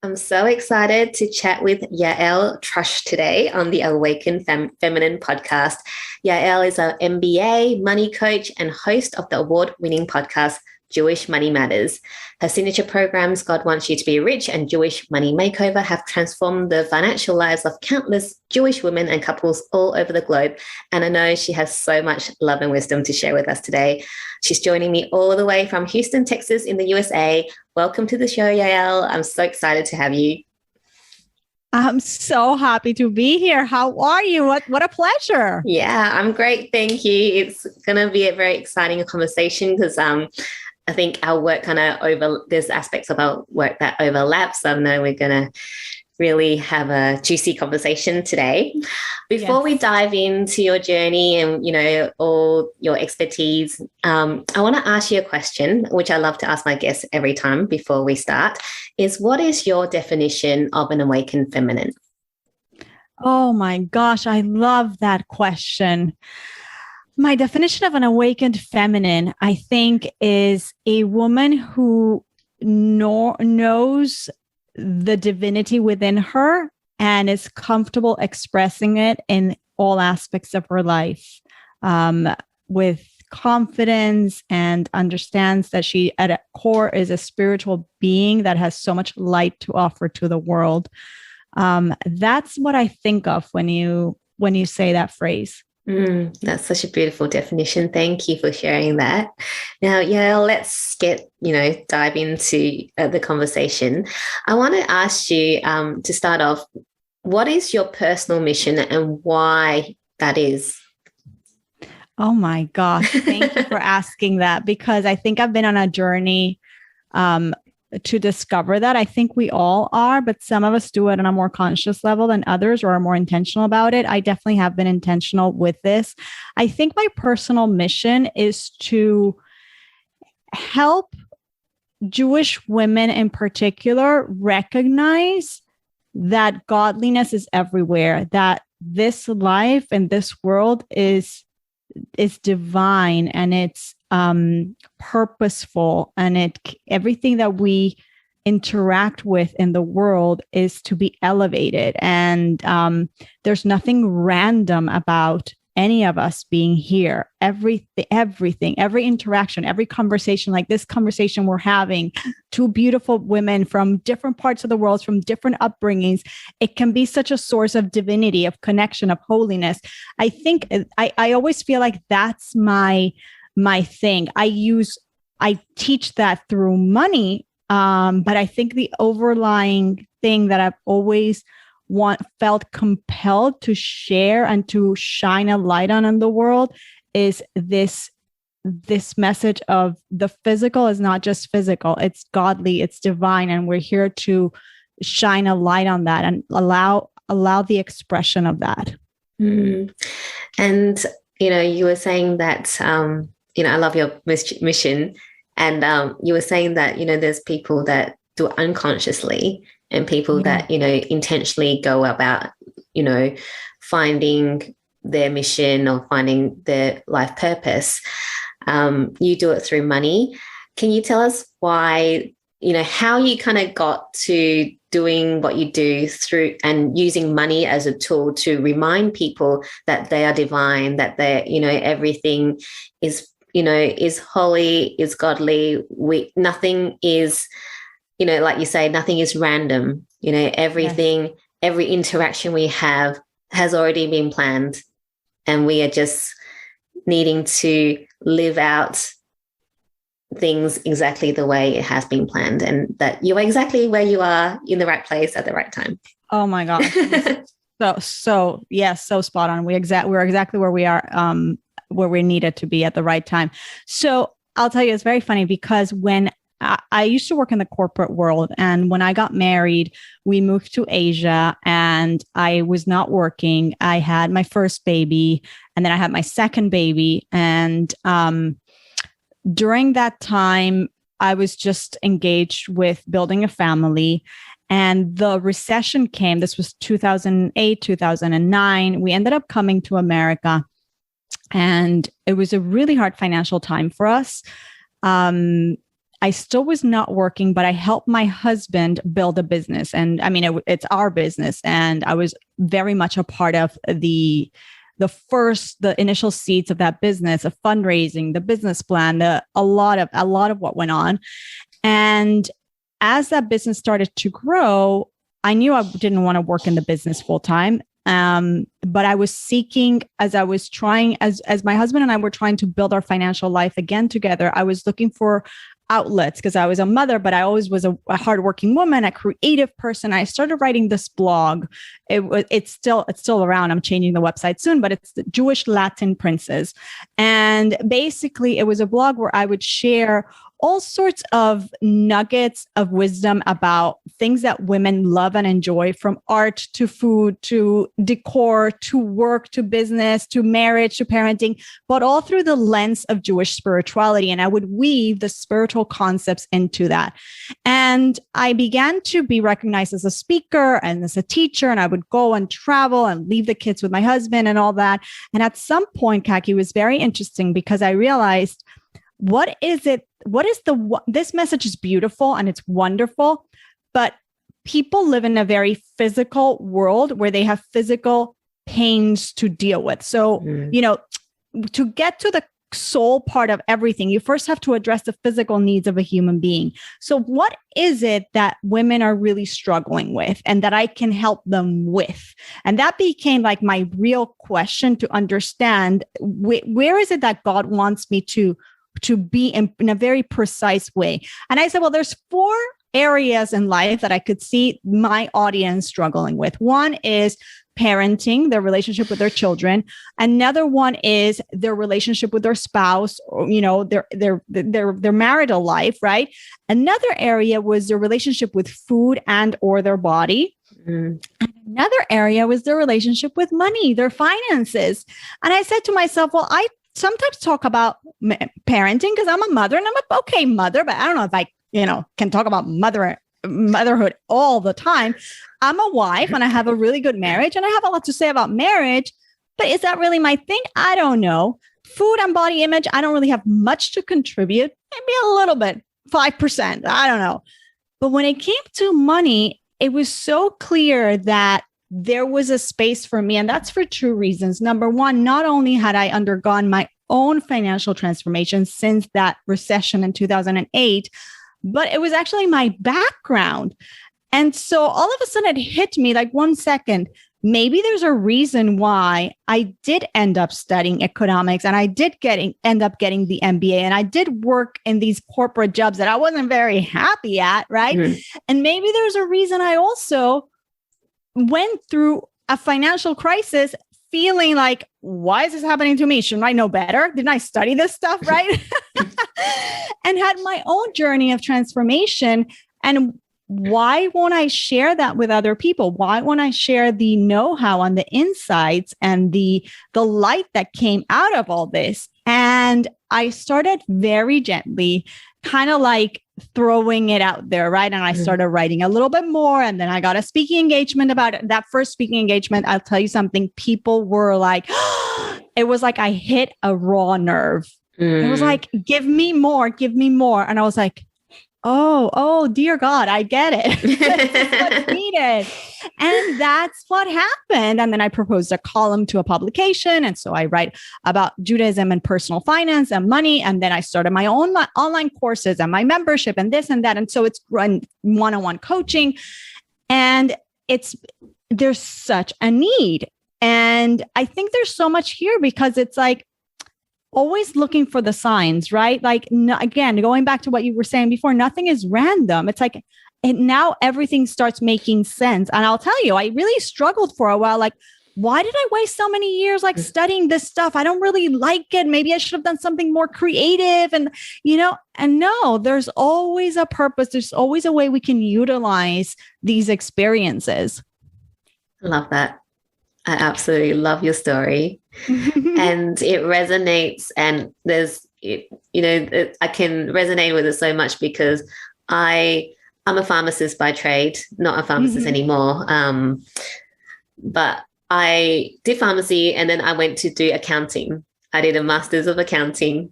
I'm so excited to chat with Yael Trusch today on the Awaken Feminine podcast. Yael is an MBA, money coach, and host of the award-winning podcast Jewish Money Matters. Her signature programs, God Wants You to Be Rich and Jewish Money Makeover, have transformed the financial lives of countless Jewish women and couples all over the globe. And I know she has so much love and wisdom to share with us today. She's joining me all the way from Houston, Texas in the USA. Welcome to the show, Yael. I'm so excited to have you. I'm so happy to be here. How are you? What a pleasure. Yeah, I'm great. Thank you. It's going to be a very exciting conversation because I think our work there's aspects of our work that overlap. So I know we're going to really have a juicy conversation today. Before we dive into your journey and, all your expertise, I want to ask you a question, which I love to ask my guests every time before we start, is what is your definition of an awakened feminine? Oh my gosh, I love that question. My definition of an awakened feminine, I think, is a woman who knows the divinity within her and is comfortable expressing it in all aspects of her life with confidence, and understands that she at a core is a spiritual being that has so much light to offer to the world. That's what I think of when you say that phrase. That's such a beautiful definition. Thank you for sharing that. Now, let's dive into the conversation. I want to ask you to start off, what is your personal mission and why that is? Oh my gosh. Thank you for asking that, because I think I've been on a journey to discover that. I think we all are, but some of us do it on a more conscious level than others, or are more intentional about it. I definitely have been intentional with this. I think my personal mission is to help Jewish women in particular recognize that godliness is everywhere, that this life and this world is divine, and it's purposeful, and everything that we interact with in the world is to be elevated. And there's nothing random about any of us being here. Everything, every interaction, every conversation, like this conversation we're having, two beautiful women from different parts of the world, from different upbringings, it can be such a source of divinity, of connection, of holiness. I think I always feel like that's my thing. I teach that through money, but I think the overlying thing that I've always felt compelled to share and to shine a light on in the world is this message of the physical is not just physical, it's godly, it's divine, and we're here to shine a light on that and allow the expression of that. And you were saying that I love your mission, and you were saying that there's people that do it unconsciously, and people that, intentionally go about, finding their mission or finding their life purpose. You do it through money. Can you tell us why, how you kind of got to doing what you do through and using money as a tool to remind people that they are divine, that they're, everything is holy, is godly. Nothing is, like you say, nothing is random. Everything, yes. Every interaction we have has already been planned, and we are just needing to live out things exactly the way it has been planned, and that you are exactly where you are, in the right place at the right time. Oh my gosh. So yes, so spot on. We're exactly where we are, where we needed to be at the right time. So I'll tell you, it's very funny because when I used to work in the corporate world, and when I got married, we moved to Asia, and I was not working. I had my first baby, and then I had my second baby. And during that time, I was just engaged with building a family, and the recession came. This was 2008, 2009. We ended up coming to America, and it was a really hard financial time for us. I still was not working, but I helped my husband build a business. And I mean, it's our business. And I was very much a part of the initial seeds of that business, of fundraising, the business plan, a lot of what went on. And as that business started to grow, I knew I didn't want to work in the business full time. But I was seeking, as my husband and I were trying to build our financial life again together, I was looking for outlets because I was a mother, but I always was a hardworking woman, a creative person. I started writing this blog. It's still around. I'm changing the website soon, but it's the Jewish Latin Princes. And basically it was a blog where I would share all sorts of nuggets of wisdom about things that women love and enjoy, from art to food to decor to work to business to marriage to parenting, but all through the lens of Jewish spirituality. And I would weave the spiritual concepts into that. And I began to be recognized as a speaker and as a teacher, and I would go and travel and leave the kids with my husband and all that. And at some point, 𝐘𝐚𝐞𝐥, was very interesting because I realized, this message is beautiful and it's wonderful, but people live in a very physical world where they have physical pains to deal with. So, to get to the soul part of everything, you first have to address the physical needs of a human being. So what is it that women are really struggling with and that I can help them with? And that became like my real question, to understand where is it that God wants me to be in a very precise way. And I said, well, there's 4 areas in life that I could see my audience struggling with. One is parenting, their relationship with their children. Another one is their relationship with their spouse, or, their marital life, right? Another area was their relationship with food and or their body. And another area was their relationship with money, their finances. And I said to myself, well, I sometimes talk about parenting because I'm a mother and I'm a okay mother, but I don't know if I, can talk about motherhood all the time. I'm a wife and I have a really good marriage and I have a lot to say about marriage, but is that really my thing? I don't know. Food and body image, I don't really have much to contribute. Maybe a little bit, 5%. I don't know. But when it came to money, it was so clear that there was a space for me. And that's for 2 reasons. Number one, not only had I undergone my own financial transformation since that recession in 2008, but it was actually my background. And so all of a sudden it hit me like, 1 second, maybe there's a reason why I did end up studying economics and I did end up getting the MBA and I did work in these corporate jobs that I wasn't very happy at, right? Mm-hmm. And maybe there's a reason I also went through a financial crisis feeling like, why is this happening to me? Shouldn't I know better? Didn't I study this stuff, right? And had my own journey of transformation. And why won't I share that with other people? Why won't I share the know-how on the insights and the light that came out of all this? And I started very gently, kind of like throwing it out there, right? And I started writing a little bit more. And then I got a speaking engagement about it. That first speaking engagement, I'll tell you something, people were like, it was like I hit a raw nerve. It was like, give me more, give me more. And I was like, oh, dear God, I get it. This is what's needed. And that's what happened. And then I proposed a column to a publication. And so I write about Judaism and personal finance and money. And then I started my own online courses and my membership and this and that. And so it's run one-on-one coaching. And there's such a need. And I think there's so much here because it's like, always looking for the signs, right? Like, again, going back to what you were saying before, nothing is random. It's like, and now everything starts making sense. And I'll tell you, I really struggled for a while. Like, why did I waste so many years like studying this stuff? I don't really like it. Maybe I should have done something more creative. And, and no, there's always a purpose. There's always a way we can utilize these experiences. I love that. I absolutely love your story. And it resonates, and I can resonate with it so much because I'm a pharmacist by trade, not a pharmacist anymore. But I did pharmacy and then I went to do accounting. I did a master's of accounting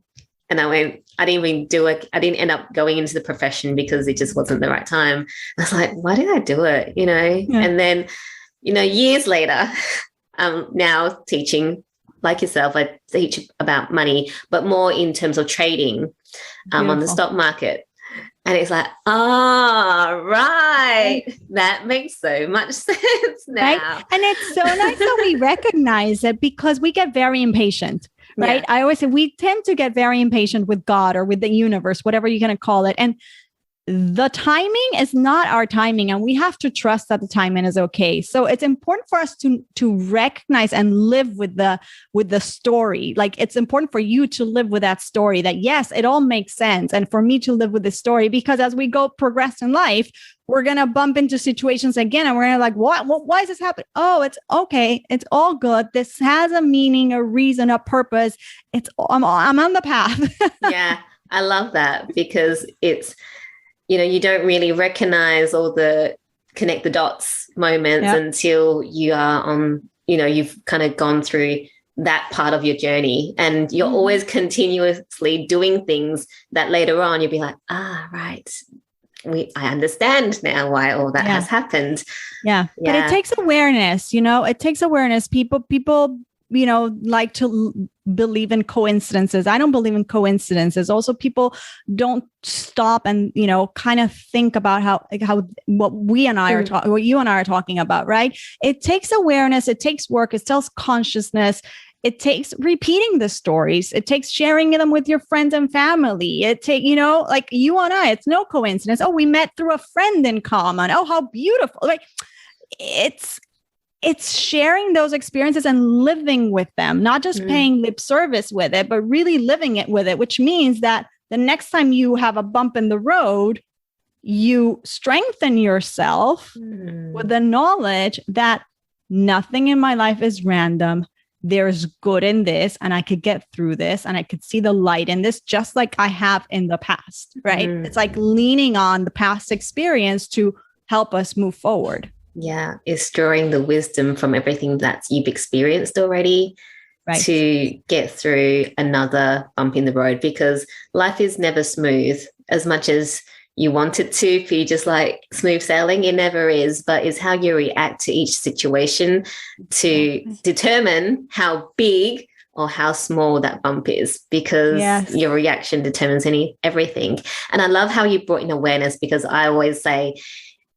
and I went, I didn't even do it. I didn't end up going into the profession because it just wasn't the right time. I was like, why did I do it? And then, years later, I'm now teaching like yourself. I teach about money, but more in terms of trading on the stock market. And it's like, right. That makes so much sense now. Right? And it's so nice that we recognize it, because we get very impatient, right? Yeah. I always say we tend to get very impatient with God or with the universe, whatever you're going to call it. And the timing is not our timing, and we have to trust that the timing is okay. So it's important for us to recognize and live with the story. Like, it's important for you to live with that story, that yes, it all makes sense. And for me to live with this story, because as we progress in life, we're going to bump into situations again. And we're going to like, what, why is this happening? Oh, it's okay. It's all good. This has a meaning, a reason, a purpose. I'm on the path. Yeah. I love that, because it's, you don't really recognize all the connect the dots moments until you are on, you've kind of gone through that part of your journey, and you're always continuously doing things that later on you'll be like, right. I understand now why all that has happened. Yeah. But it takes awareness, it takes awareness. People, like to believe in coincidences. I don't believe in coincidences. Also, people don't stop and, kind of think about how what we and I are talking, what you and I are talking about, right? It takes awareness. It takes work. It takes consciousness. It takes repeating the stories. It takes sharing them with your friends and family. It takes, like you and I, it's no coincidence. Oh, we met through a friend in common. Oh, how beautiful. Like, it's sharing those experiences and living with them, not just paying lip service with it, but really living it with it, which means that the next time you have a bump in the road, you strengthen yourself with the knowledge that nothing in my life is random. There's good in this, and I could get through this, and I could see the light in this, just like I have in the past, right? It's like leaning on the past experience to help us move forward. Yeah, it's drawing the wisdom from everything that you've experienced already to get through another bump in the road, because life is never smooth. As much as you want it to be just like smooth sailing, it never is, but it's how you react to each situation to determine how big or how small that bump is, because your reaction determines everything. And I love how you brought in awareness, because I always say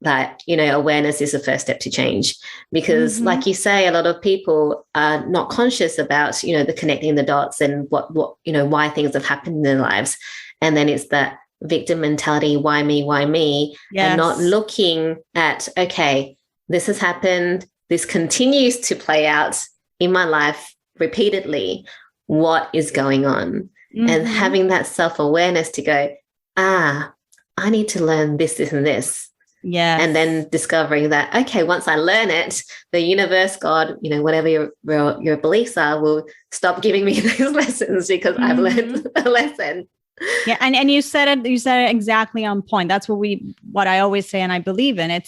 that, awareness is the first step to change, because like you say, a lot of people are not conscious about, the connecting the dots and what, why things have happened in their lives. And then it's that victim mentality, why me, and not looking at, okay, this has happened. This continues to play out in my life repeatedly. What is going on? And having that self-awareness to go, I need to learn this, and this. Yeah. And then discovering that, okay, once I learn it, the universe, God, whatever your beliefs are, will stop giving me those lessons, because I've learned a lesson. Yeah. And you said it exactly on point. That's what I always say, and I believe in.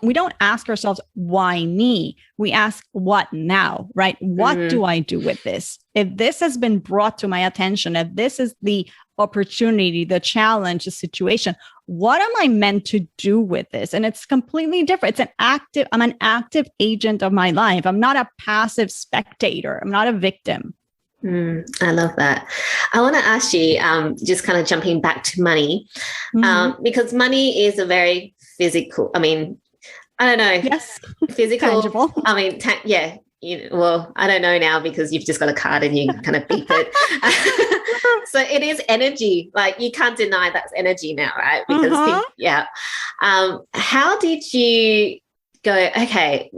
We don't ask ourselves, why me? We ask, what now, right? What do I do with this? If this has been brought to my attention, if this is the opportunity, the challenge, the situation, what am I meant to do with this? And it's completely different. I'm an active agent of my life. I'm not a passive spectator. I'm not a victim. I love that. I want to ask you, just kind of jumping back to money, because money is a very physical, I don't know. Yes. Physical. Tangible. Well, I don't know now, because you've just got a card and you kind of beep it. So it is energy. Like, you can't deny that's energy now, right? Because how did you go, okay,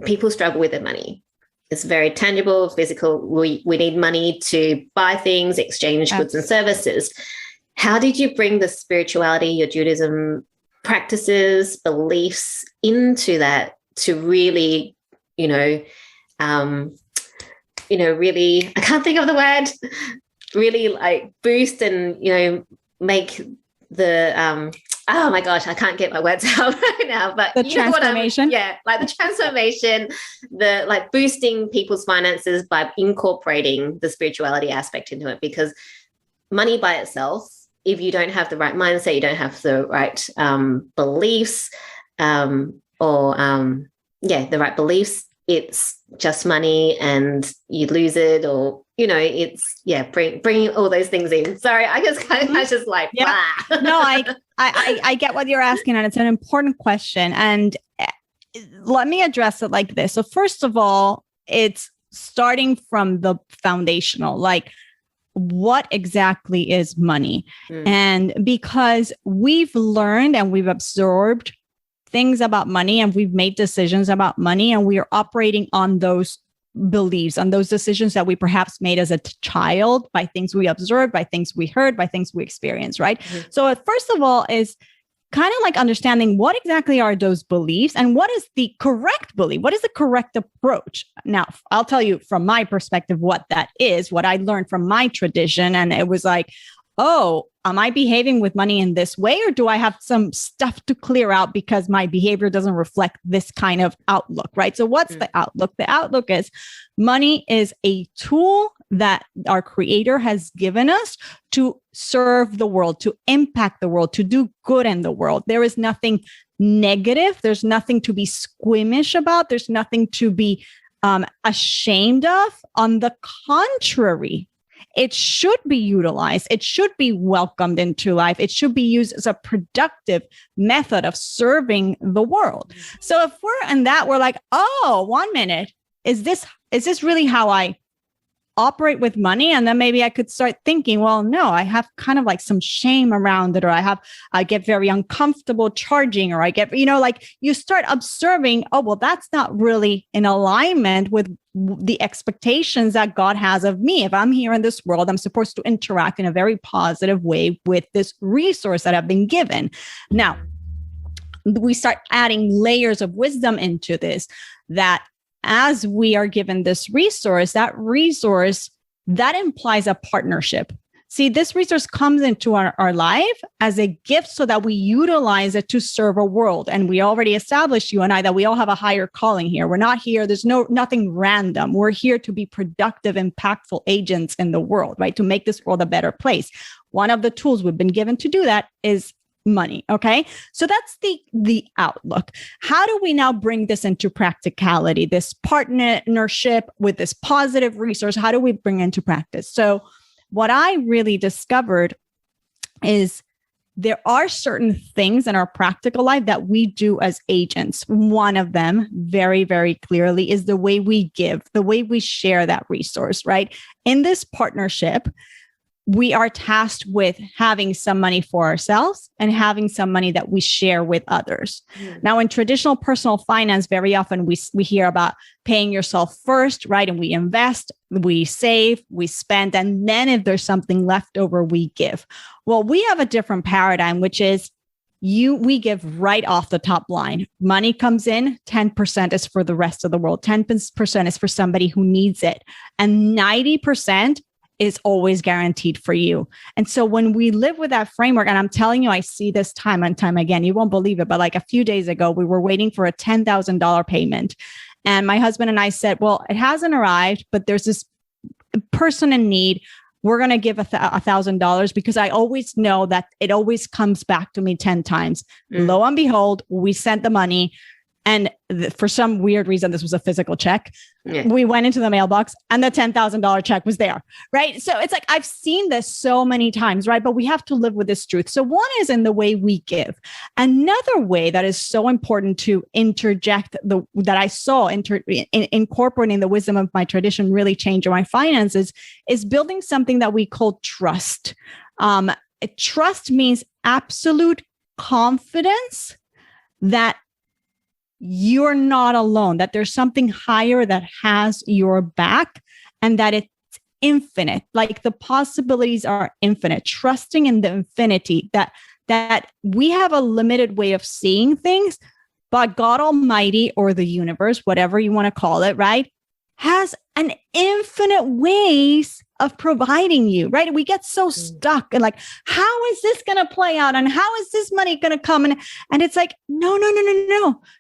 people struggle with their money. It's very tangible, physical. We need money to buy things, exchange goods and services. How did you bring the spirituality, your Judaism practices, beliefs into that to really, really, I can't think of the word, really like boost and, make the, oh my gosh, I can't get my words out right now, but the transformation. Like the transformation, the like boosting people's finances by incorporating the spirituality aspect into it, because money by itself, if you don't have the right mindset, you don't have the right beliefs, the right beliefs, it's just money and you lose it, or it's bringing all those things in. Sorry, I just like No, I get what you're asking, and it's an important question, and let me address it like this. So first of all, it's starting from the foundational, like, what exactly is money? And because we've learned and we've absorbed things about money and we've made decisions about money, and we are operating on those beliefs, on those decisions that we perhaps made as a child, by things we observed, by things we heard, by things we experienced, right? So first of all is kind of like understanding what exactly are those beliefs and what is the correct belief? What is the correct approach? Now, I'll tell you from my perspective what that is, what I learned from my tradition. And it was like, oh, am I behaving with money in this way, or do I have some stuff to clear out because my behavior doesn't reflect this kind of outlook, right? So what's the outlook? The outlook is money is a tool that our Creator has given us to serve the world, to impact the world, to do good in the world. There is nothing negative. There's nothing to be squeamish about. There's nothing to be ashamed of. On the contrary, it should be utilized. It should be welcomed into life. It should be used as a productive method of serving the world. So if we're in that, we're like, oh, 1 minute, is this really how I operate with money? And then maybe I could start thinking, well, no, I have kind of like some shame around it, or I get very uncomfortable charging, or I get, like you start observing, oh, well, that's not really in alignment with the expectations that God has of me. If I'm here in this world, I'm supposed to interact in a very positive way with this resource that I've been given. Now, we start adding layers of wisdom into this, that as we are given this resource, that implies a partnership. See, this resource comes into our life as a gift so that we utilize it to serve a world. And we already established, you and I, that we all have a higher calling here. We're not here. There's nothing random. We're here to be productive, impactful agents in the world, right? To make this world a better place. One of the tools we've been given to do that is money. Okay. So that's the outlook. How do we now bring this into practicality, this partnership with this positive resource? How do we bring it into practice? So what I really discovered is there are certain things in our practical life that we do as agents. One of them, very, very clearly, is the way we give, the way we share that resource, right? In this partnership, we are tasked with having some money for ourselves and having some money that we share with others. Now, in traditional personal finance, very often we hear about paying yourself first, right? And we invest, we save, we spend, and then if there's something left over, we give. Well, we have a different paradigm, which is we give right off the top line. Money comes in, 10% is for the rest of the world. 10% is for somebody who needs it. And 90% is always guaranteed for you. And so when we live with that framework, and I'm telling you, I see this time and time again, you won't believe it, but like a few days ago, we were waiting for a $10,000 payment. And my husband and I said, well, it hasn't arrived, but there's this person in need. We're going to give $1,000 because I always know that it always comes back to me 10 times. Lo and behold, we sent the money. And for some weird reason, this was a physical check. We went into the mailbox and the $10,000 check was there, right? So it's like, I've seen this so many times, right? But we have to live with this truth. So one is in the way we give. Another way that is so important to interject that I saw incorporating the wisdom of my tradition really change my finances is building something that we call trust. Trust means absolute confidence that you're not alone, that there's something higher that has your back and that it's infinite. Like the possibilities are infinite, trusting in the infinity that we have a limited way of seeing things, but God Almighty or the universe, whatever you want to call it, right, has an infinite ways of providing you, right? We get so stuck and like, how is this going to play out? And how is this money going to come? And it's like, no.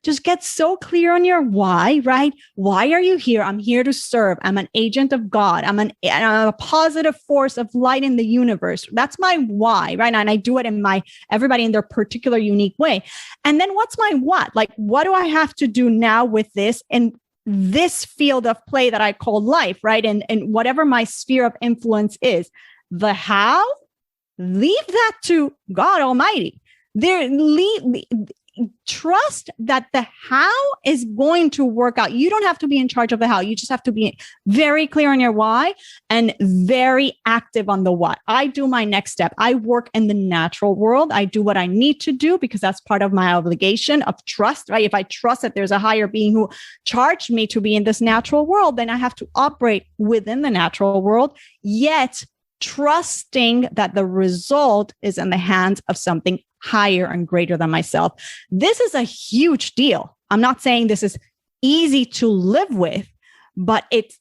Just get so clear on your why, right? Why are you here? I'm here to serve. I'm an agent of God. I'm a positive force of light in the universe. That's my why, right? And I do it in everybody in their particular unique way. And then what's my what? Like, what do I have to do now with this? And this field of play that I call life, right? And whatever my sphere of influence is, the how, leave that to God Almighty. Trust that the how is going to work out. You don't have to be in charge of the how. You just have to be very clear on your why and very active on the what. I do my next step. I work in the natural world. I do what I need to do because that's part of my obligation of trust, right? If I trust that there's a higher being who charged me to be in this natural world, then I have to operate within the natural world, yet trusting that the result is in the hands of something higher and greater than myself. This is a huge deal. I'm not saying this is easy to live with, but it's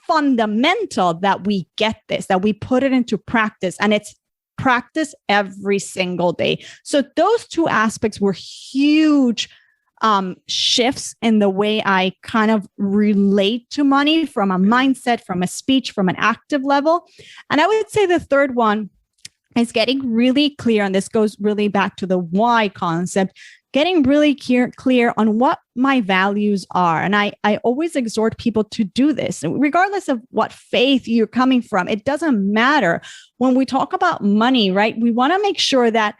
fundamental that we get this, that we put it into practice, and it's practice every single day. So those two aspects were huge shifts in the way I kind of relate to money from a mindset, from a speech, from an active level. And I would say the third one is getting really clear, and this goes really back to the why concept, getting really clear on what my values are. And I always exhort people to do this, regardless of what faith you're coming from. It doesn't matter. When we talk about money, right, we want to make sure that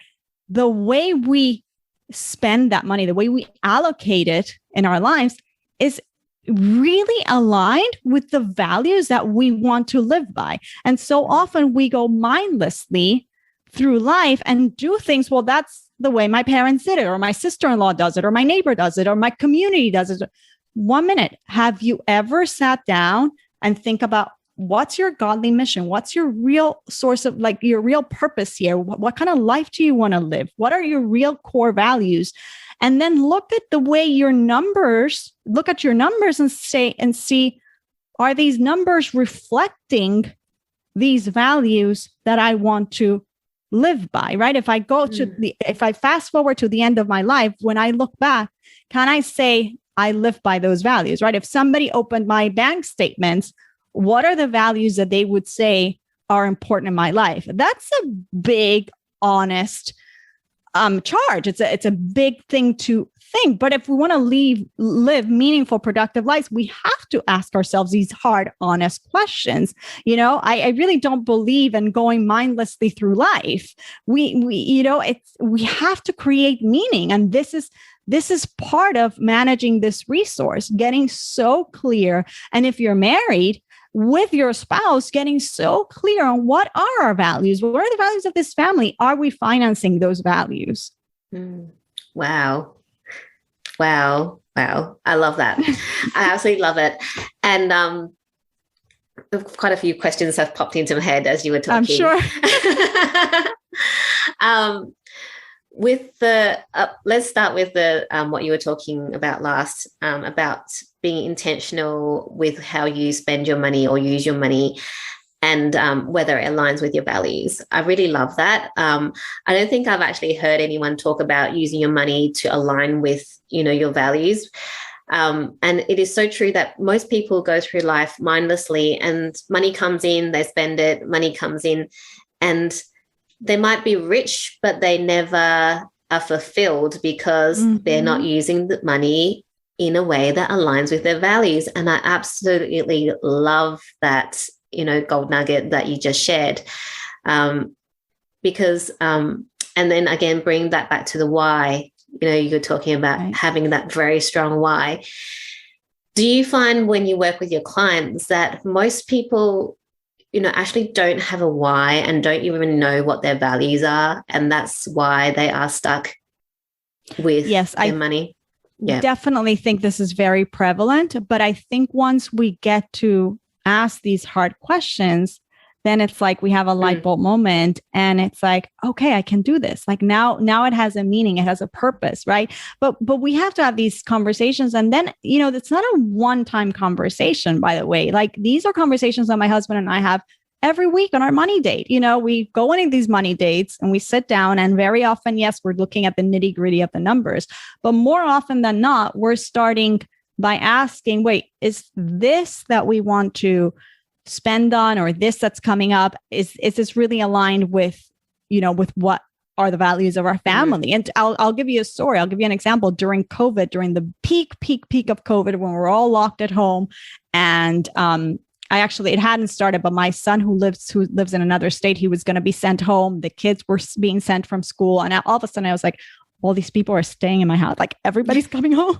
the way we spend that money, the way we allocate it in our lives is really aligned with the values that we want to live by. And so often we go mindlessly through life and do things. Well, that's the way my parents did it, or my sister-in-law does it, or my neighbor does it, or my community does it. 1 minute. Have you ever sat down and think about what's your godly mission? What's your real source of, like, your real purpose here? What kind of life do you want to live? What are your real core values? And then look at your numbers and see, are these numbers reflecting these values that I want to live by, right? If I fast forward to the end of my life, when I look back, can I say I live by those values, right? If somebody opened my bank statements, what are the values that they would say are important in my life? That's a big, honest charge. It's a big thing to think. But if we want to live meaningful, productive lives, we have to ask ourselves these hard, honest questions. You know, I really don't believe in going mindlessly through life. We have to create meaning, and this is part of managing this resource, getting so clear. And if you're married, with your spouse, getting so clear on what are our values, what are the values of this family? Are we financing those values? Wow. I love that. I absolutely love it. And quite a few questions have popped into my head as you were talking. I'm sure. With the let's start with the what you were talking about last, about being intentional with how you spend your money or use your money, and whether it aligns with your values. I really love that. I don't think I've actually heard anyone talk about using your money to align with, your values. And it is so true that most people go through life mindlessly, and money comes in, they spend it, money comes in, and they might be rich, but they never are fulfilled because they're not using the money in a way that aligns with their values. And I absolutely love that, gold nugget that you just shared. Because, and then again, bring that back to the why. You're talking about having that very strong why. Do you find when you work with your clients that most people, actually don't have a why and don't even know what their values are, and that's why they are stuck with their money? Yeah. Definitely think this is very prevalent, but I think once we get to ask these hard questions, then it's like we have a light bulb moment and it's like, okay, I can do this. Like now it has a meaning. It has a purpose, right? But we have to have these conversations. And then, it's not a one-time conversation, by the way. Like these are conversations that my husband and I have every week on our money date. We go on these money dates and we sit down, and very often, yes, we're looking at the nitty-gritty of the numbers, but more often than not, we're starting by asking, wait, is this that we want to spend on, or this that's coming up, is this really aligned with, with what are the values of our family? And I'll give you a story. I'll give you an example. During COVID, during the peak of COVID, when we're all locked at home, and it hadn't started, but my son who lives in another state, he was going to be sent home. The kids were being sent from school. And all of a sudden I was like, all these people are staying in my house. Like everybody's coming home.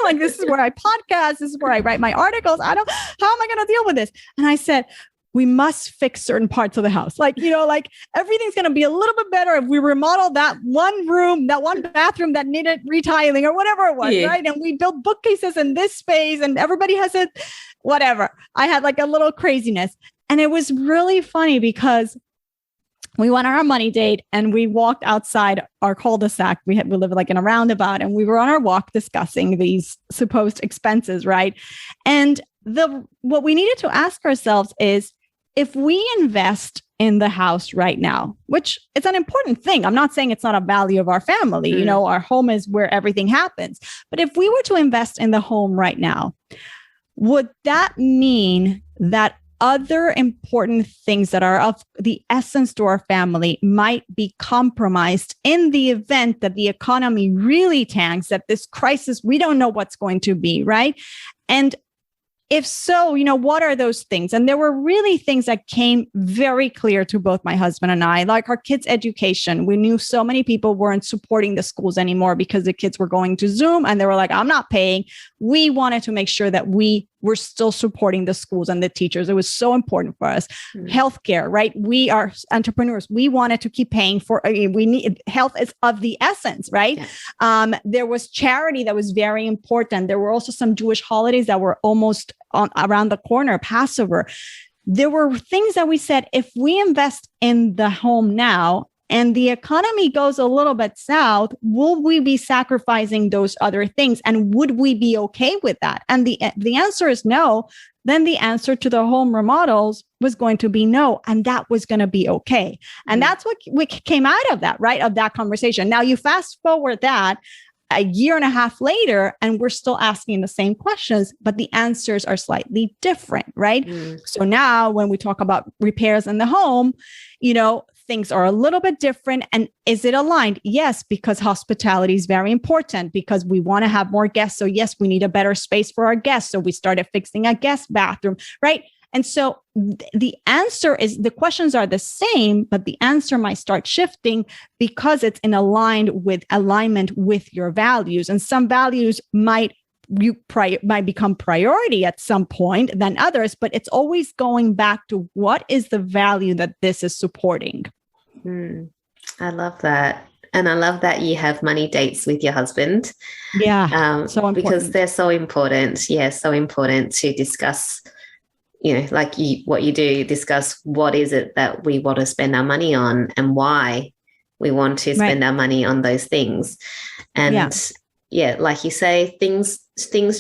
Like this is where I podcast. This is where I write my articles. How am I going to deal with this? And I said, we must fix certain parts of the house. Like everything's going to be a little bit better if we remodel that one room, that one bathroom that needed retiling or whatever it was, right? And we built bookcases in this space and everybody has it, whatever. I had like a little craziness. And it was really funny because we went on our money date and we walked outside our cul-de-sac. We live like in a roundabout, and we were on our walk discussing these supposed expenses, right? And what we needed to ask ourselves is, if we invest in the house right now, which it's an important thing. I'm not saying it's not a value of our family. Our home is where everything happens. But if we were to invest in the home right now, would that mean that other important things that are of the essence to our family might be compromised in the event that the economy really tanks, that this crisis, we don't know what's going to be, right? And if so, what are those things? And there were really things that came very clear to both my husband and I, like our kids' education. We knew so many people weren't supporting the schools anymore because the kids were going to Zoom and they were like, I'm not paying. We wanted to make sure that we were still supporting the schools and the teachers. It was so important for us. Healthcare, right? We are entrepreneurs. We wanted to keep paying for, we need, health is of the essence, right? Yeah. There was charity that was very important. There were also some Jewish holidays that were almost around the corner, Passover. There were things that we said, if we invest in the home now and the economy goes a little bit south, will we be sacrificing those other things? And would we be okay with that? And the answer is no. Then the answer to the home remodels was going to be no. And that was going to be okay. And that's what came out of that, right? Of that conversation. Now you fast forward that a year and a half later, and we're still asking the same questions, but the answers are slightly different, right? So now when we talk about repairs in the home, things are a little bit different. And is it aligned? Yes, because hospitality is very important because we want to have more guests. So yes, we need a better space for our guests. So we started fixing a guest bathroom, right? And so the answer is, the questions are the same, but the answer might start shifting because it's in alignment with your values. And some values might become priority at some point than others, but it's always going back to what is the value that this is supporting. I love that. And I love that you have money dates with your husband. Yeah. So important. Because they're so important. Yeah. So important to discuss, what you do, discuss what is it that we want to spend our money on and why we want to spend our money on those things. And like you say, things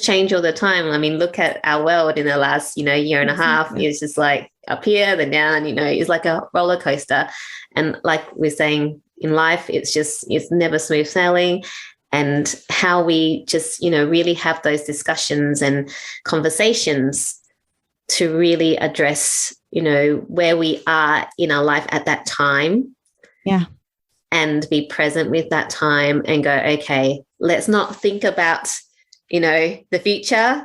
change all the time. I mean, look at our world in the last, year and a half. It's just like up here, then down, it's like a roller coaster. And like we're saying in life, it's never smooth sailing. And how we just, really have those discussions and conversations to really address, where we are in our life at that time. Yeah. And be present with that time and go, okay, let's not think about, the future.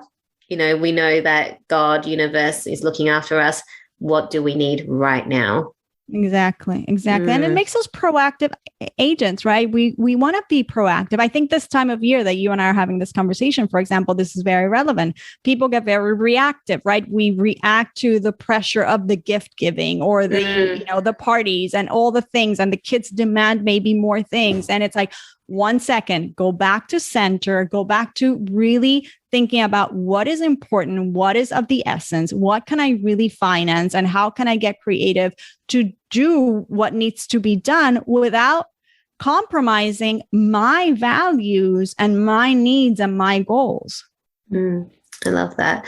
We know that God, universe is looking after us. What do we need right now? Exactly. And it makes us proactive agents, right? We want to be proactive. I think this time of year that you and I are having this conversation, for example, this is very relevant. People get very reactive, right? We react to the pressure of the gift giving or the, the parties and all the things, and the kids demand maybe more things. And it's like, 1 second, go back to center, go back to really thinking about what is important, what is of the essence, what can I really finance, and how can I get creative to do what needs to be done without compromising my values and my needs and my goals. I love that.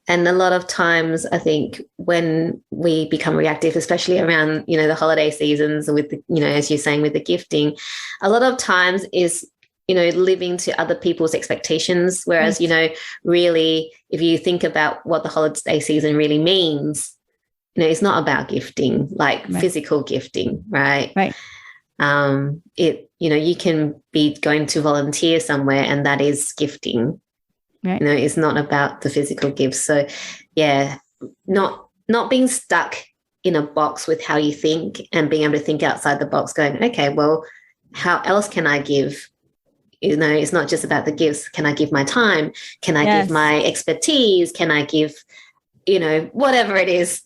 And a lot of times, I think when we become reactive, especially around, the holiday seasons with, as you're saying, with the gifting, a lot of times is, living to other people's expectations. Whereas, really, if you think about what the holiday season really means, it's not about gifting, like physical gifting, right? Right. You can be going to volunteer somewhere, and that is gifting. Right. It's not about the physical gifts. So, not being stuck in a box with how you think, and being able to think outside the box, going, okay, well, how else can I give? It's not just about the gifts. Can I give my time? Can I give my expertise? Can I give, whatever it is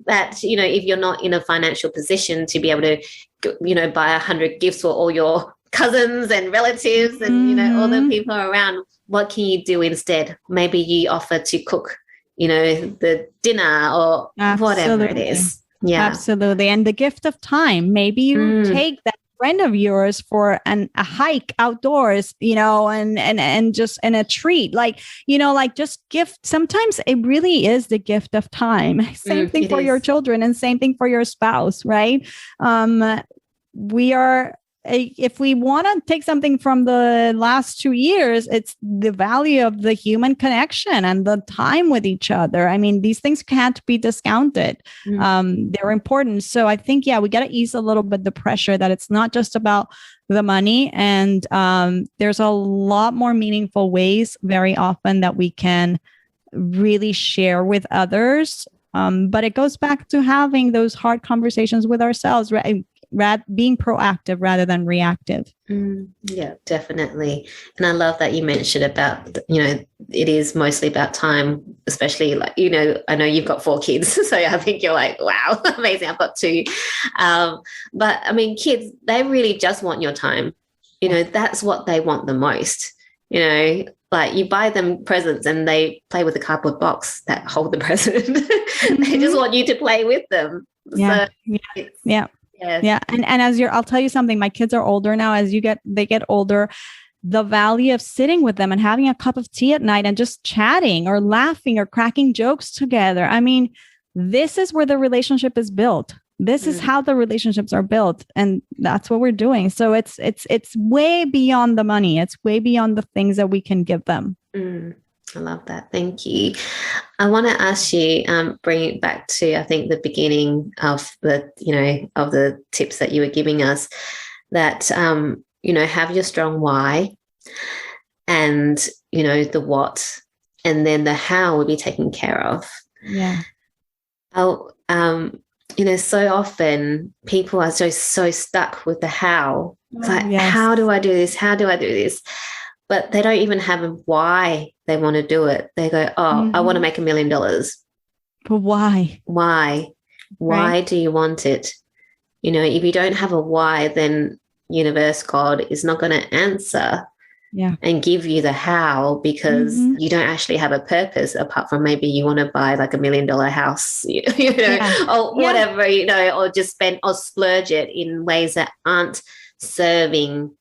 that, if you're not in a financial position to be able to, buy 100 gifts for all your cousins and relatives and, all the people around, what can you do instead? Maybe you offer to cook, the dinner or whatever it is. Yeah, absolutely. And the gift of time, maybe you take that friend of yours for a hike outdoors, and just a treat, just gift. Sometimes it really is the gift of time. Same thing for your children, and same thing for your spouse, right? If we want to take something from the last 2 years, it's the value of the human connection and the time with each other. I mean, these things can't be discounted. They're important. So I think, we got to ease a little bit the pressure that it's not just about the money. And there's a lot more meaningful ways very often that we can really share with others. But it goes back to having those hard conversations with ourselves, right? Being proactive rather than reactive. Yeah, definitely. And I love that you mentioned about, it is mostly about time, especially like, I know you've got 4 kids. So I think you're like, wow, amazing. I've got 2. But I mean, kids, they really just want your time. That's what they want the most. Like you buy them presents and they play with the cardboard box that hold the present. They just want you to play with them. Yeah. So yeah. Yes. Yeah. And I'll tell you something, my kids are older now. As they get older, the value of sitting with them and having a cup of tea at night and just chatting or laughing or cracking jokes together. I mean, this is where the relationship is built. This is how the relationships are built. And that's what we're doing. So it's way beyond the money. It's way beyond the things that we can give them. I love that. Thank you. I want to ask you, bring it back to, I think, the beginning of the tips that you were giving us, that, have your strong why, and, the what, and then the how will be taken care of. Yeah. So often people are so stuck with the how. It's how do I do this? How do I do this? But they don't even have a why they want to do it. They go, I want to make $1 million. But why? Why do you want it? If you don't have a why, then universe, God is not going to answer and give you the how, because you don't actually have a purpose apart from maybe you want to buy like $1 million house, or whatever, or just spend or splurge it in ways that aren't serving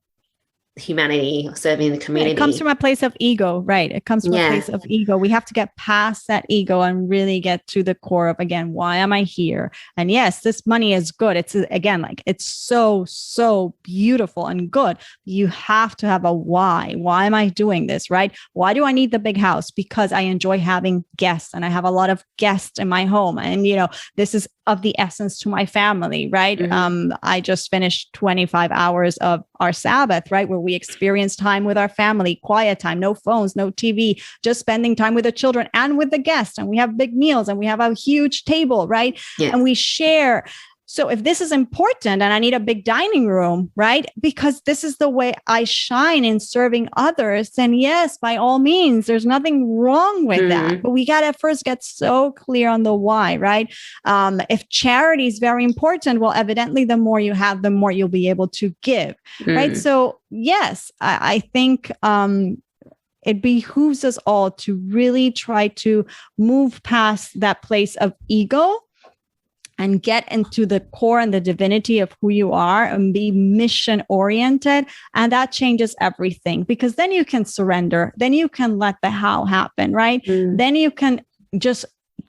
humanity or serving the community. It comes from a place of ego, right? It comes from a place of ego. We have to get past that ego and really get to the core of, again, why am I here? And yes, this money is good. It's, again, like it's so beautiful and good. You have to have a why. Why am I doing this, right? Why do I need the big house? Because I enjoy having guests, and I have a lot of guests in my home. And, this is of the essence to my family, right? I just finished 25 hours of our Sabbath, right? Where we experience time with our family, quiet time, no phones, no TV, just spending time with the children and with the guests. And we have big meals and we have a huge table, right? Yeah. And we share. So if this is important and I need a big dining room, right? Because this is the way I shine in serving others, then yes, by all means, there's nothing wrong with that. But we got to first get so clear on the why, right? If charity is very important, well, evidently, the more you have, the more you'll be able to give, right? So yes, I think it behooves us all to really try to move past that place of ego and get into the core and the divinity of who you are and be mission oriented. And that changes everything, because then you can surrender. Then you can let the how happen, right? Then you can just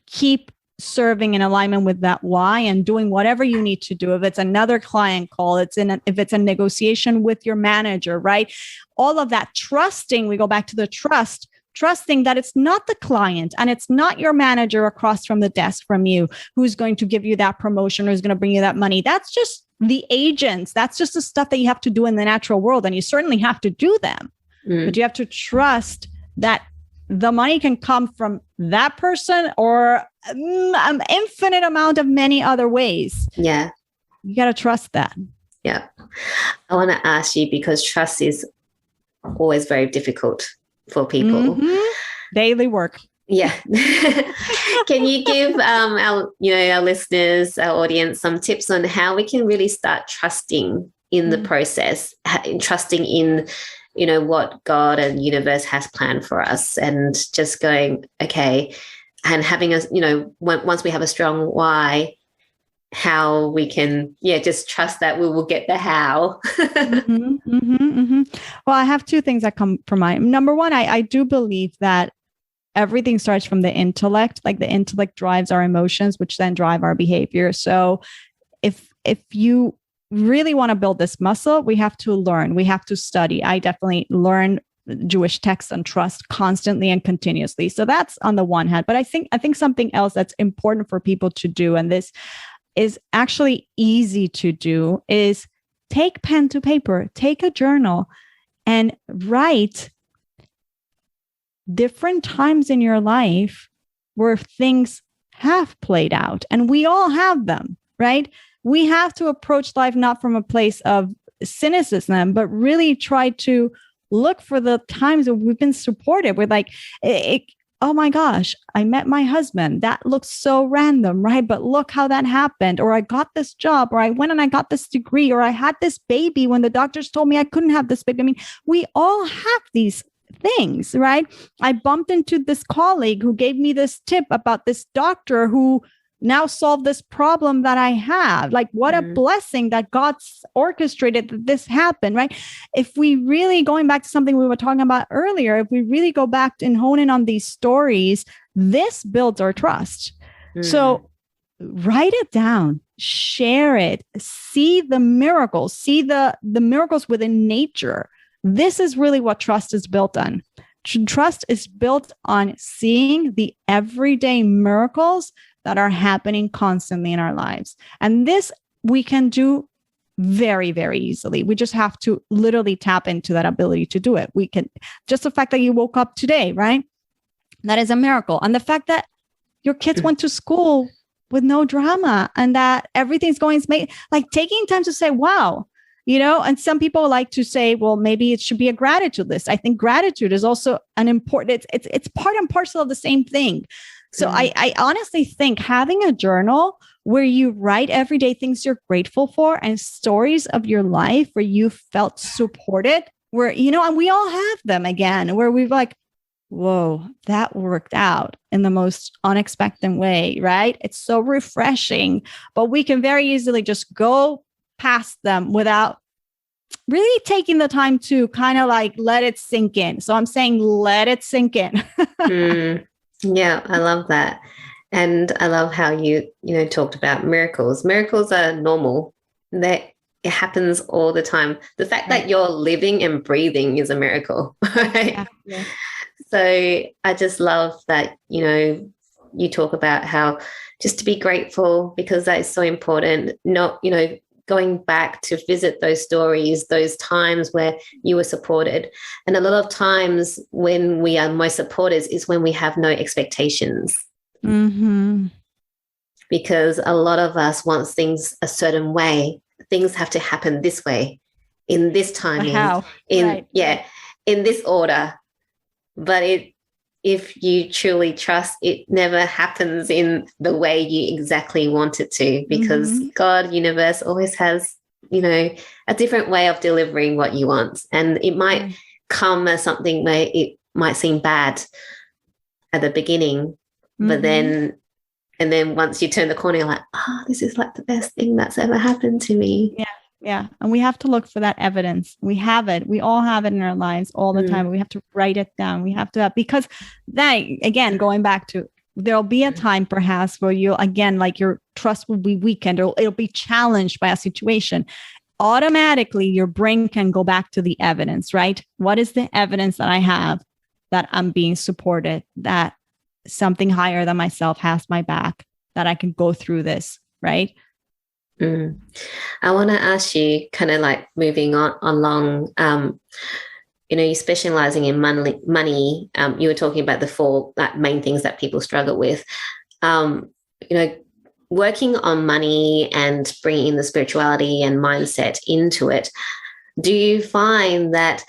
keep serving in alignment with that why and doing whatever you need to do. If it's another client call, if it's a negotiation with your manager, right? All of that trusting, we go back to the trusting that it's not the client and it's not your manager across from the desk from you who's going to give you that promotion or is going to bring you that money. That's just the agents. That's just the stuff that you have to do in the natural world. And you certainly have to do them, but you have to trust that the money can come from that person or an infinite amount of many other ways. Yeah. You got to trust that. Yeah. I want to ask you, because trust is always very difficult for people. Daily work. Yeah. Can you give our listeners, our audience, some tips on how we can really start trusting in the process, trusting in, what God and universe has planned for us, and just going, okay, and having a, once we have a strong why, how we can, just trust that we will get the how. Well, I have two things that come from mind. Number one, I do believe that everything starts from the intellect. Like the intellect drives our emotions, which then drive our behavior. So if you really want to build this muscle, we have to learn. We have to study. I definitely learn Jewish texts and trust constantly and continuously. So that's on the one hand. But I think something else that's important for people to do, and this is actually easy to do, is take pen to paper, take a journal, and write different times in your life where things have played out. And we all have them, right? We have to approach life not from a place of cynicism, but really try to look for the times that we've been supported. We're like, oh my gosh, I met my husband. That looks so random, right? But look how that happened. Or I got this job, or I went and I got this degree, or I had this baby when the doctors told me I couldn't have this baby. I mean, we all have these things, right? I bumped into this colleague who gave me this tip about this doctor who now solved this problem that I have. Like, what a blessing that God's orchestrated that this happened, right? If we really, going back to something we were talking about earlier, if we really go back and hone in on these stories, this builds our trust. So write it down, share it, see the miracles, see the miracles within nature. This is really what trust is built on. Trust is built on seeing the everyday miracles that are happening constantly in our lives. And this we can do very, very easily. We just have to literally tap into that ability to do it. We can, just the fact that you woke up today, right? That is a miracle. And the fact that your kids went to school with no drama and that everything's going smooth, like taking time to say, wow, and some people like to say, well, maybe it should be a gratitude list. I think gratitude is also an important, it's part and parcel of the same thing. So I honestly think having a journal where you write everyday things you're grateful for and stories of your life where you felt supported, where, and we all have them again, where we've like, whoa, that worked out in the most unexpected way, right? It's so refreshing, but we can very easily just go past them without really taking the time to kind of like let it sink in. So I'm saying, let it sink in. Yeah, I love that. And I love how you talked about miracles. Miracles are normal. It happens all the time. The fact that you're living and breathing is a miracle, right? Yeah. So I just love that, you talk about how just to be grateful, because that is so important. Not, going back to visit those stories, those times where you were supported. And a lot of times when we are most supported is when we have no expectations. because a lot of us want things a certain way. Things have to happen this way, in this timing, in this order. But if you truly trust, it never happens in the way you exactly want it to, because God, universe always has, a different way of delivering what you want. And it might come as something where it might seem bad at the beginning, but then once you turn the corner, you're like, this is like the best thing that's ever happened to me. Yeah. And we have to look for that evidence. We have it. We all have it in our lives all the time. We have to write it down. We have to because then again, going back to, there'll be a time perhaps where you'll, again, like your trust will be weakened, or it'll be challenged by a situation. Automatically, your brain can go back to the evidence, right? What is the evidence that I have that I'm being supported, that something higher than myself has my back, that I can go through this, right? I want to ask you, kind of like moving on along, you're specializing in money. You were talking about the 4 main things that people struggle with. Working on money and bringing in the spirituality and mindset into it. Do you find that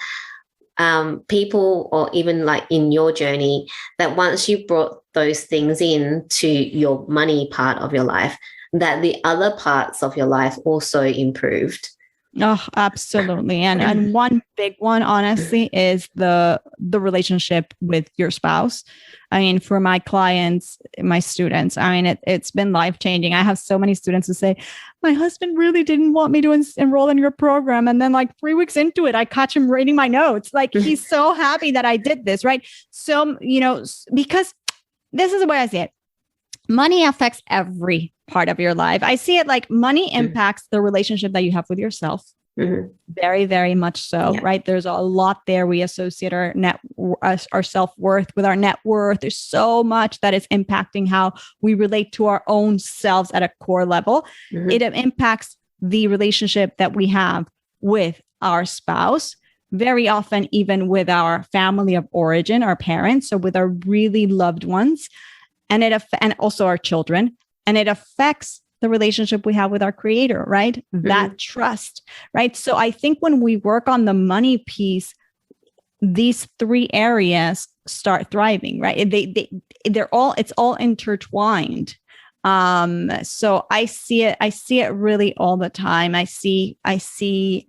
people, or even like in your journey, that once you brought those things in to your money part of your life, that the other parts of your life also improved? Oh, absolutely. And one big one, honestly, is the relationship with your spouse. I mean, for my clients, my students, I mean, it's been life-changing. I have so many students who say, my husband really didn't want me to enroll in your program. And then like 3 weeks into it, I catch him reading my notes. Like, he's so happy that I did this, right? So, because this is the way I see it. Money affects every part of your life. I see it like money impacts the relationship that you have with yourself. Very, very much so, right? There's a lot there. We associate our self-worth with our net worth. There's so much that is impacting how we relate to our own selves at a core level. It impacts the relationship that we have with our spouse, very often even with our family of origin, our parents, so with our really loved ones. And and also our children, and it affects the relationship we have with our creator, right? That trust, right? So I think when we work on the money piece, these 3 areas start thriving, right? It's all intertwined. So I see it really all the time. I see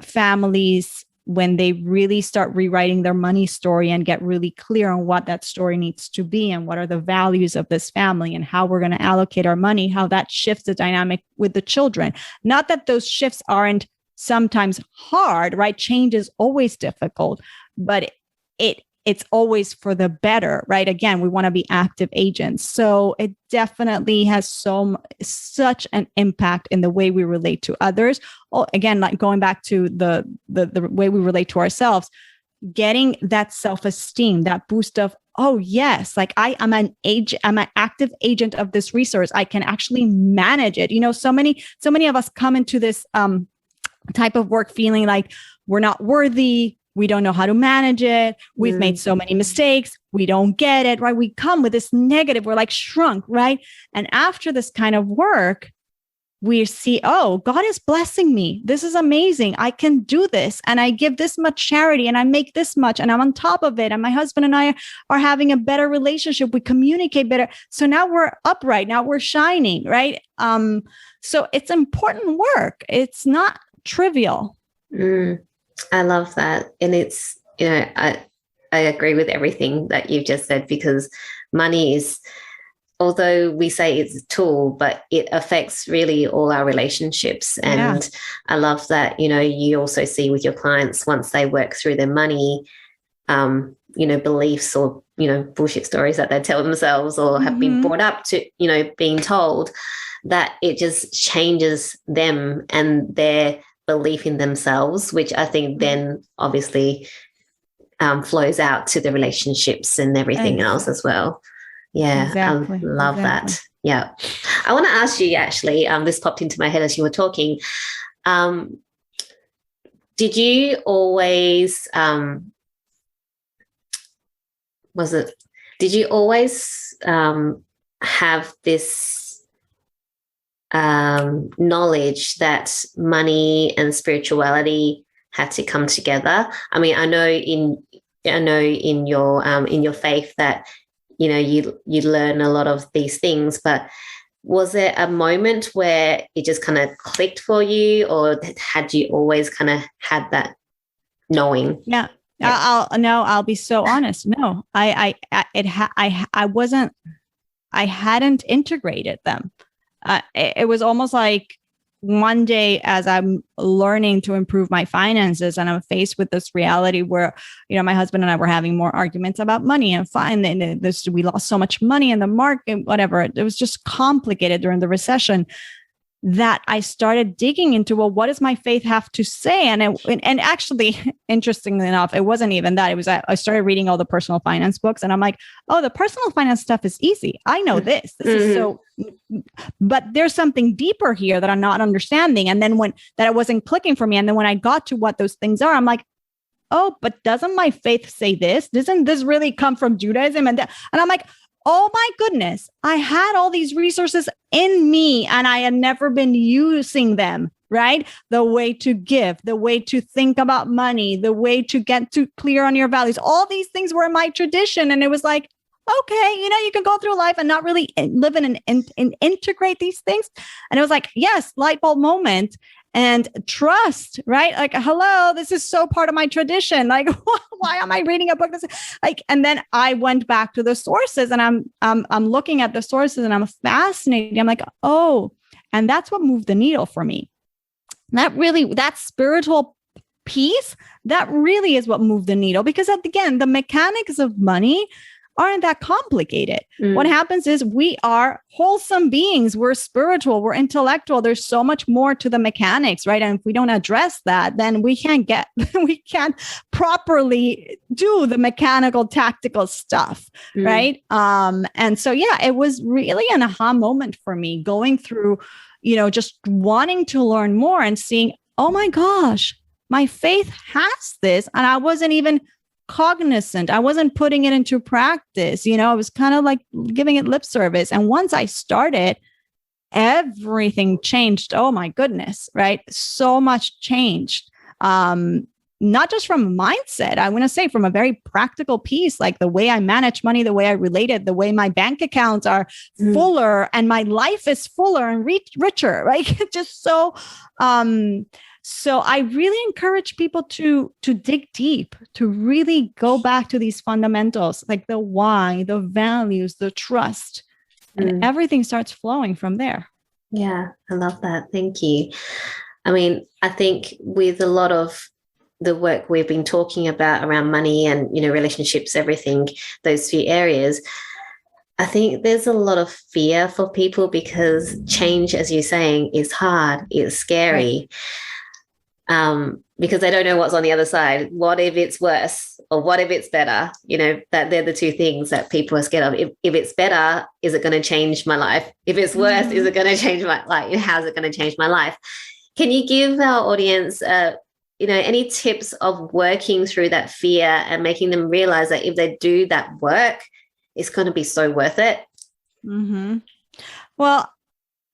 families, when they really start rewriting their money story and get really clear on what that story needs to be and what are the values of this family and how we're going to allocate our money, how that shifts the dynamic with the children. Not that those shifts aren't sometimes hard, right? Change is always difficult, but it's always for the better, right? Again, we want to be active agents. So it definitely has such an impact in the way we relate to others. Oh, again, like going back to the way we relate to ourselves, getting that self-esteem, that boost of, oh yes, like I'm an active agent of this resource. I can actually manage it. So many of us come into this type of work feeling like we're not worthy. We don't know how to manage it. We've made so many mistakes. We don't get it, right? We come with this negative. We're like shrunk, right? And after this kind of work, we see, oh, God is blessing me. This is amazing. I can do this. And I give this much charity and I make this much and I'm on top of it. And my husband and I are having a better relationship. We communicate better. So now we're upright. Now we're shining, right? So it's important work. It's not trivial. I love that. And it's, I agree with everything that you've just said, because money is, although we say it's a tool, but it affects really all our relationships. And I love that, you also see with your clients, once they work through their money, beliefs or, bullshit stories that they tell themselves or have been brought up to, being told, that it just changes them and their belief in themselves, which I think then obviously flows out to the relationships and everything else as well. Yeah, exactly. I love that. Yeah. I want to ask you, actually, this popped into my head as you were talking. Did you always, have this knowledge that money and spirituality had to come together? I mean, I know in your faith that, you know, you learn a lot of these things, but was there a moment where it just kind of clicked for you, or had you always kind of had that knowing? Yeah. I'll be so honest. No, I hadn't integrated them. It was almost like one day, as I'm learning to improve my finances, and I'm faced with this reality where, you know, my husband and I were having more arguments about money, and we lost so much money in the market, whatever. It was just complicated during the recession, that I started digging into, well, what does my faith have to say? And actually, interestingly enough, it wasn't even that. It was, I started reading all the personal finance books, and I'm like, oh, the personal finance stuff is easy. I know this. This is so, but there's something deeper here that I'm not understanding. And then that it wasn't clicking for me. And then when I got to what those things are, I'm like, oh, but doesn't my faith say this? Doesn't this really come from Judaism? And I'm like, oh my goodness, I had all these resources in me and I had never been using them, right? The way to give, the way to think about money, the way to get to clear on your values. All these things were in my tradition. And it was like, okay, you know, you can go through life and not really live in and integrate these things. And it was like, yes, light bulb moment. And trust, right? Like, hello, this is so part of my tradition. Like, why am I reading a book? And then I went back to the sources, and I'm looking at the sources, and I'm fascinated. I'm like, oh, and that's what moved the needle for me. That spiritual piece, that really is what moved the needle, because again, the mechanics of money aren't that complicated. What happens is we are wholesome beings. We're spiritual. We're intellectual. There's so much more to the mechanics, right? And if we don't address that, then we can't properly do the mechanical, tactical stuff, right? And so, yeah, it was really an aha moment for me, going through, you know, just wanting to learn more and seeing, oh my gosh, my faith has this, and I wasn't even cognizant. I wasn't putting it into practice. You know, I was kind of like giving it lip service. And once I started, everything changed. Oh my goodness, right? So much changed. Not just from mindset, I want to say from a very practical piece, like the way I manage money, the way I relate it, the way my bank accounts are fuller and my life is fuller and richer, right? Just so, so I really encourage people to dig deep, to really go back to these fundamentals, like the why, the values, the trust, and everything starts flowing from there. Yeah, I love that. Thank you. I mean, I think with a lot of the work we've been talking about around money and, you know, relationships, everything, those few areas, I think there's a lot of fear for people because change, as you're saying, is hard, it's scary. Right. Because they don't know what's on the other side. What if it's worse, or what if it's better? You know, that they're the two things that people are scared of. If it's better, is it going to change my life? If it's worse, is it going to change my life? How's it going to change my life? Can you give our audience, you know, any tips of working through that fear and making them realize that if they do that work, it's going to be so worth it? Well,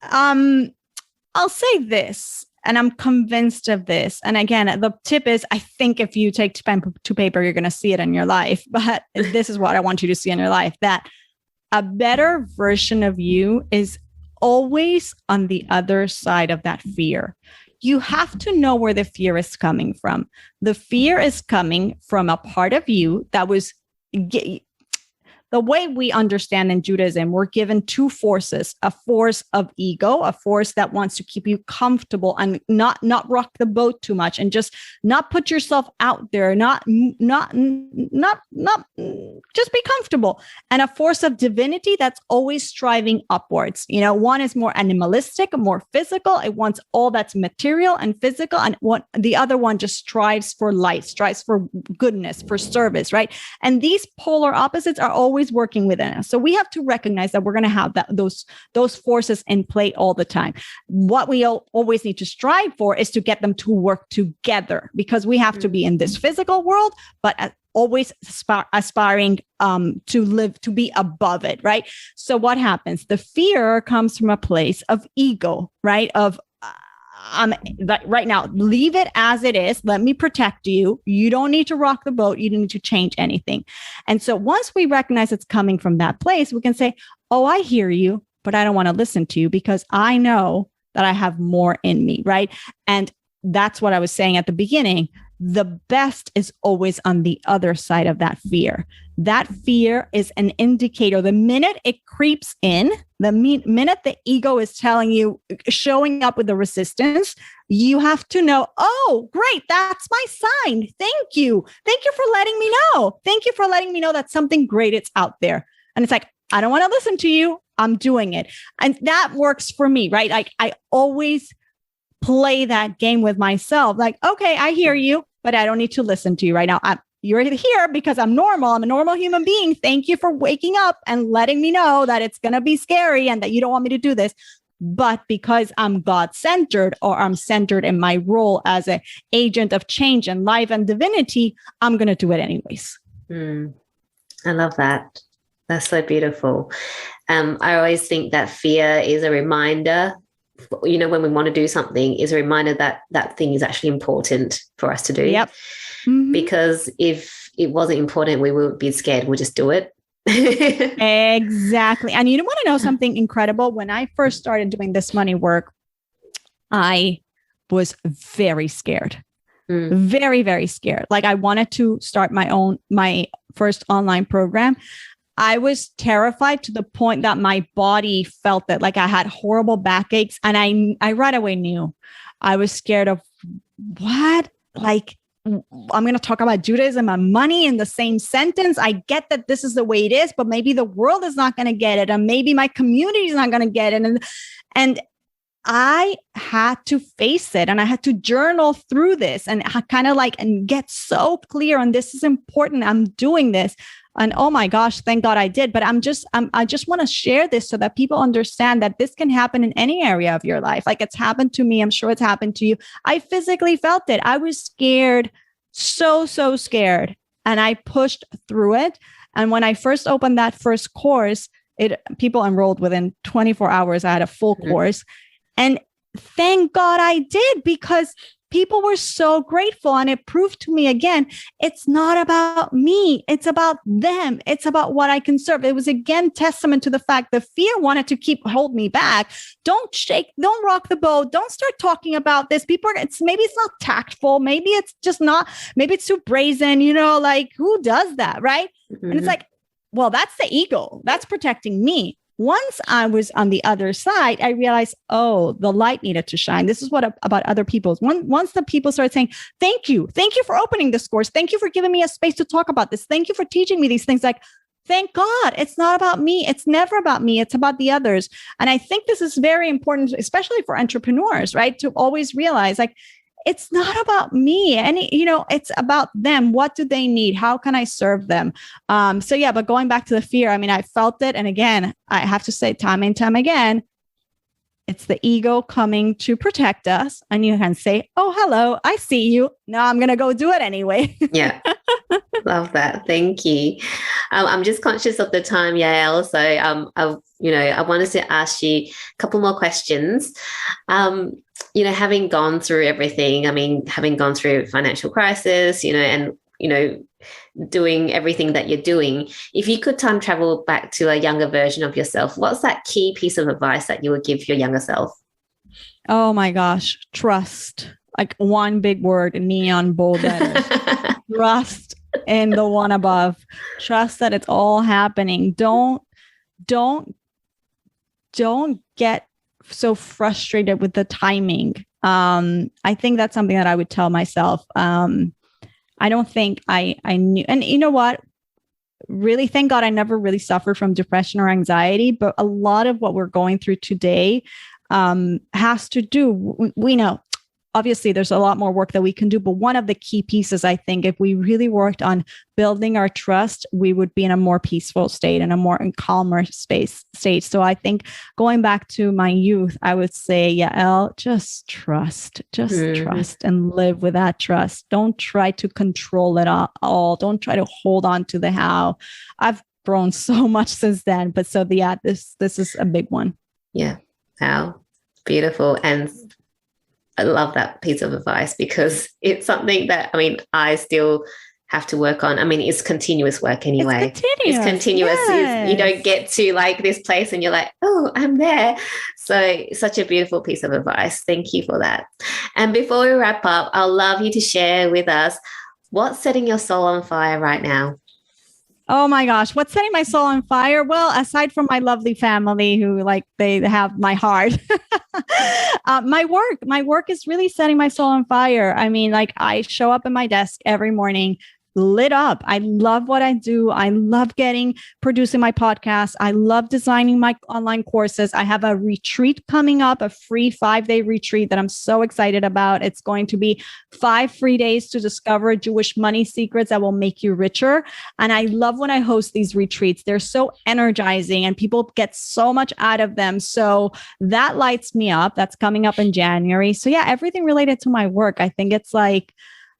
I'll say this. And I'm convinced of this. And again, the tip is, I think if you take pen to paper, you're going to see it in your life. But this is what I want you to see in your life, that a better version of you is always on the other side of that fear. You have to know where the fear is coming from. The fear is coming from a part of you that was... The way we understand in Judaism, we're given two forces: a force of ego, a force that wants to keep you comfortable and not rock the boat too much, and just not put yourself out there, not just be comfortable. And a force of divinity that's always striving upwards. You know, one is more animalistic, more physical. It wants all that's material and physical. And the other one just strives for light, strives for goodness, for service, right? And these polar opposites are always always working within us. So we have to recognize that we're going to have those forces in play all the time. What we always need to strive for is to get them to work together, because we have to be in this physical world, but always aspiring to be above it, right? So what happens? The fear comes from a place of ego, right? Of right now, leave it as it is. Let me protect you. You don't need to rock the boat. You don't need to change anything. And so once we recognize it's coming from that place, we can say, oh, I hear you, but I don't want to listen to you because I know that I have more in me, right? And that's what I was saying at the beginning. The best is always on the other side of that fear. That fear is an indicator. The minute it creeps in, the minute the ego is telling you, showing up with the resistance, you have to know, oh, great, that's my sign. Thank you. Thank you for letting me know. Thank you for letting me know that something great is out there. And it's like, I don't want to listen to you. I'm doing it. And that works for me, right? Like I always play that game with myself. Like, okay, I hear you, but I don't need to listen to you right now. You're here because I'm normal. I'm a normal human being. Thank you for waking up and letting me know that it's going to be scary and that you don't want me to do this. But because I'm God-centered, or I'm centered in my role as an agent of change and life and divinity, I'm going to do it anyways. I love that. That's so beautiful. I always think that fear is a reminder, you know, when we want to do something, is a reminder that that thing is actually important for us to do. Yep. Mm-hmm. Because if it wasn't important, we would be scared. We'll just do it. Exactly. And you want to know something incredible? When I first started doing this money work, I was very scared. Very, very scared. Like I wanted to start my first online program. I was terrified to the point that my body felt that, like I had horrible backaches, and I right away knew I was scared of what, like, I'm going to talk about Judaism and money in the same sentence. I get that this is the way it is, but maybe the world is not going to get it. And maybe my community is not going to get it. And I had to face it, and I had to journal through this and kind of like, and get so clear on this is important. I'm doing this. And oh my gosh, thank God I did. But I just want to share this so that people understand that this can happen in any area of your life. Like it's happened to me. I'm sure it's happened to you. I physically felt it. I was scared, so scared. And I pushed through it. And when I first opened that first course, people enrolled within 24 hours. I had a full course. And thank God I did, because people were so grateful. And it proved to me again, it's not about me. It's about them. It's about what I can serve. It was again testament to the fact the fear wanted to hold me back. Don't rock the boat. Don't start talking about this. Maybe it's not tactful. Maybe it's just not, maybe it's too brazen, like who does that? Right. Mm-hmm. And it's like, well, that's the ego. That's protecting me. Once I was on the other side, I realized, oh, the light needed to shine. This is what about other people's. Once the people started saying, thank you for opening this course. Thank you for giving me a space to talk about this. Thank you for teaching me these things. Like, thank God, it's not about me. It's never about me. It's about the others. And I think this is very important, especially for entrepreneurs, right? To always realize, like, it's not about me. It's about them. What do they need? How can I serve them? But going back to the fear, I felt it. And again, I have to say time and time again, it's the ego coming to protect us. And you can say, oh, hello, I see you. Now I'm going to go do it anyway. Yeah. Love that. Thank you. I'm just conscious of the time, Yael. So, I wanted to ask you a couple more questions. Having gone through everything, having gone through financial crisis, and doing everything that you're doing, if you could time travel back to a younger version of yourself, what's that key piece of advice that you would give your younger self? Oh my gosh, trust. Like one big word, neon bold letters. Trust in the one above. Trust that it's all happening. Don't get so frustrated with the timing. I think that's something that I would tell myself. I don't think I knew. And you know what? Really, thank God I never really suffered from depression or anxiety, but a lot of what we're going through today has to do, we know, obviously there's a lot more work that we can do, but one of the key pieces, I think, if we really worked on building our trust, we would be in a more peaceful state and a more calmer state. So I think going back to my youth, I would say, Yael, just trust and live with that trust. Don't try to control it all. Don't try to hold on to the how. I've grown so much since then, but so this is a big one. Yeah. Wow. Beautiful. And I love that piece of advice, because it's something that, I mean, I still have to work on. I mean, it's continuous work anyway. It's continuous. Yes. You don't get to like this place and you're like, oh, I'm there. So such a beautiful piece of advice. Thank you for that. And before we wrap up, I'd love you to share with us what's setting your soul on fire right now. Oh my gosh, what's setting my soul on fire? Well, aside from my lovely family who they have my heart, my work is really setting my soul on fire. I mean, I show up at my desk every morning lit up. I love what I do. I love producing my podcast. I love designing my online courses. I have a retreat coming up, a free 5-day retreat that I'm so excited about. It's going to be 5 free days to discover Jewish money secrets that will make you richer. And I love when I host these retreats. They're so energizing and people get so much out of them. So that lights me up. That's coming up in January. So yeah, everything related to my work. I think it's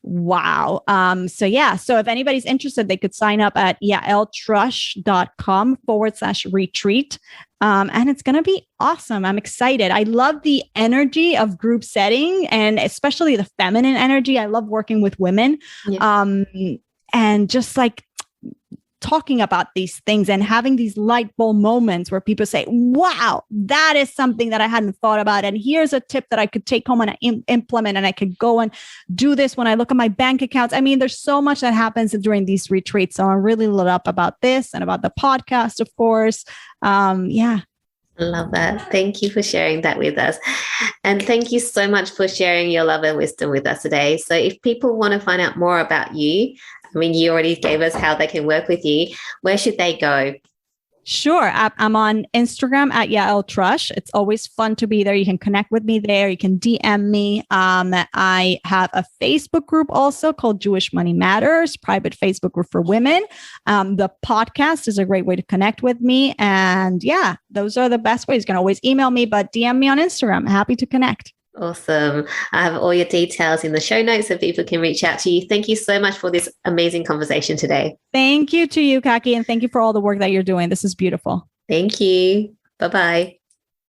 wow. So if anybody's interested, they could sign up at yaeltrusch.com/retreat. And it's going to be awesome. I'm excited. I love the energy of group setting and especially the feminine energy. I love working with women. Yeah. And just talking about these things and having these light bulb moments where people say, wow, that is something that I hadn't thought about. And here's a tip that I could take home and implement, and I could go and do this when I look at my bank accounts. I mean, there's so much that happens during these retreats. So I'm really lit up about this and about the podcast, of course. Yeah. I love that. Thank you for sharing that with us. And thank you so much for sharing your love and wisdom with us today. So if people want to find out more about you, I mean, you already gave us how they can work with you. Where should they go? Sure. I'm on Instagram at Yael Trusch. It's always fun to be there. You can connect with me there. You can DM me. I have a Facebook group also called Jewish Money Matters, private Facebook group for women. The podcast is a great way to connect with me. And yeah, those are the best ways. You can always email me, but DM me on Instagram. Happy to connect. Awesome. I have all your details in the show notes so people can reach out to you. Thank you so much for this amazing conversation today. Thank you to you, 𝘘𝐚𝐞𝐥, and thank you for all the work that you're doing. This is beautiful. Thank you. Bye-bye.